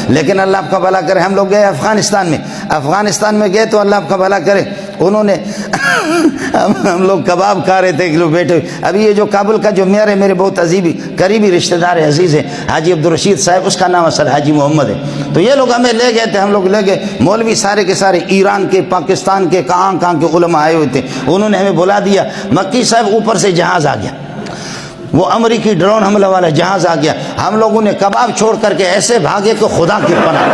لیکن اللہ آپ کا بھلا کرے ہم لوگ گئے افغانستان میں گئے تو اللہ آپ کا بھلا کرے انہوں نے ہم لوگ کباب کھا رہے تھے ایک لوگ بیٹھے. ابھی یہ جو کابل کا جو میئر ہے میرے بہت قریبی رشتہ دار ہے, عزیز ہے, حاجی عبدالرشید صاحب, اس کا نام اصل حاجی محمد ہے. تو یہ لوگ ہمیں لے گئے تھے, ہم لوگ لے گئے, مولوی سارے کے سارے ایران کے, پاکستان کے, کہاں کے علماء آئے ہوئے تھے. انہوں نے ہمیں بلا دیا, مکی صاحب اوپر سے جہاز آ گیا, وہ امریکی ڈرون حملہ والا جہاز آ گیا. ہم لوگوں نے کباب چھوڑ کر کے ایسے بھاگے کہ خدا کی پناہ,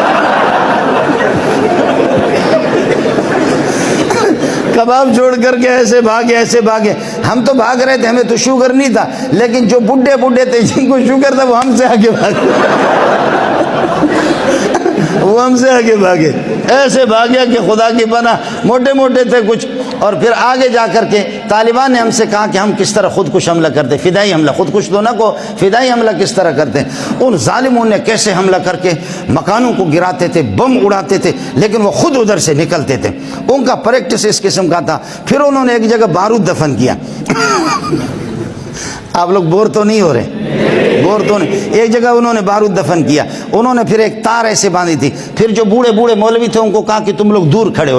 کباب چھوڑ کر کے ایسے بھاگے. ہم تو بھاگ رہے تھے, ہمیں تو شوگر نہیں تھا, لیکن جو بڈھے تھے جن کو شوگر تھا وہ ہم سے آگے بھاگے, ایسے بھاگے کہ خدا کی پناہ. موٹے تھے کچھ. اور پھر آگے جا کر کے طالبان نے ہم سے کہا کہ ہم کس طرح خودکش حملہ کرتے, فدائی حملہ, خودکش تو نہ کو, فدائی حملہ کس طرح کرتے. ان ظالموں نے کیسے حملہ کر کے مکانوں کو گراتے تھے, بم اڑاتے تھے, لیکن وہ خود ادھر سے نکلتے تھے. ان کا پریکٹس اس قسم کا تھا. پھر انہوں نے ایک جگہ بارود دفن کیا. آپ لوگ بور تو نہیں ہو رہے؟ بور تو نہیں. ایک جگہ انہوں نے بارود دفن کیا. انہوں نے پھر ایک تار ایسے باندھی تھی. پھر جو بوڑھے مولوی تھے ان کو کہا کہ تم لوگ دور کھڑے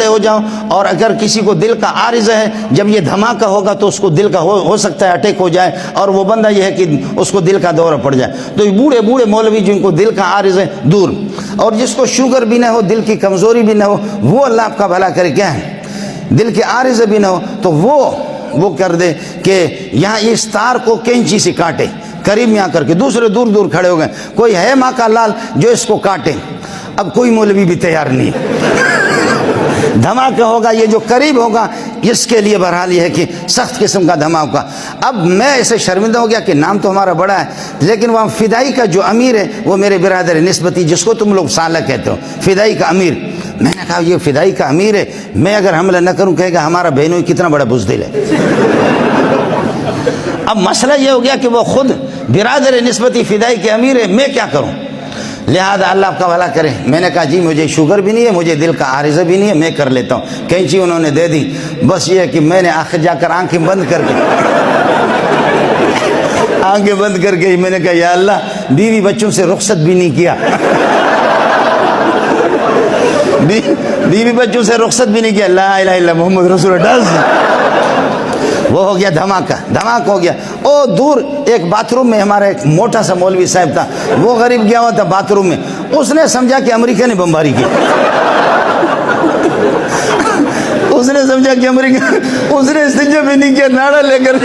ہو جاؤ, اور اگر کسی کو دل کا عارضہ ہے, جب یہ دھماکہ ہوگا تو اس کو دل کا ہو سکتا ہے اٹیک ہو جائے, اور وہ بندہ یہ ہے کہ اس کو دل کا دورہ پڑ جائے. تو یہ بوڑھے مولوی جن کو دل کا عارض ہے دور, اور جس کو شوگر بھی نہ ہو, دل کی کمزوری بھی نہ ہو, وہ اللہ آپ کا بھلا کرے, کیا ہے دل کے عارض بھی نہ ہو, تو وہ کر دے کہ یہاں اس تار کو کینچی سے کاٹے, قریب میں آ کر کے. دوسرے دور کھڑے ہو گئے. کوئی ہے ماں کا لال جو اس کو کاٹے. اب کوئی مولوی بھی تیار نہیں. دھماکہ ہوگا, یہ جو قریب ہوگا اس کے لیے بہرحال یہ ہے کہ سخت قسم کا دھماکہ. اب میں ایسے شرمندہ ہو گیا کہ نام تو ہمارا بڑا ہے, لیکن وہاں فدائی کا جو امیر ہے وہ میرے برادر نسبتی, جس کو تم لوگ سالہ کہتے ہو, فدائی کا امیر. میں نے کہا یہ فدائی کا امیر ہے, میں اگر حملہ نہ کروں کہے گا ہمارا بہنوئی کتنا بڑا بزدل ہے. اب مسئلہ یہ ہو گیا کہ وہ خود برادر نسبتی فدائی کے امیر ہے, میں کیا کروں. لہذا اللہ آپ کا بھلا کرے, میں نے کہا جی مجھے شوگر بھی نہیں ہے, مجھے دل کا عارضہ بھی نہیں ہے, میں کر لیتا ہوں. کینچی انہوں نے دے دی. بس یہ ہے کہ میں نے آخر جا کر آنکھیں بند کر کے میں نے کہا یا اللہ, بیوی بچوں سے رخصت بھی نہیں کیا, بیوی بچوں سے رخصت بھی نہیں کیا, لا الہ الا محمد رسول اللہ. وہ ہو گیا دھماکہ ہو گیا. او دور ایک باتھ روم میں ہمارا ایک موٹا سا مولوی صاحب تھا, وہ غریب گیا ہوا تھا باتھ روم میں. اس نے سمجھا کہ امریکہ نے بمباری کی. اس نے سمجھا کہ امریکہ, اس نے استنجا بھی نہیں کیا, ناڑا لے کر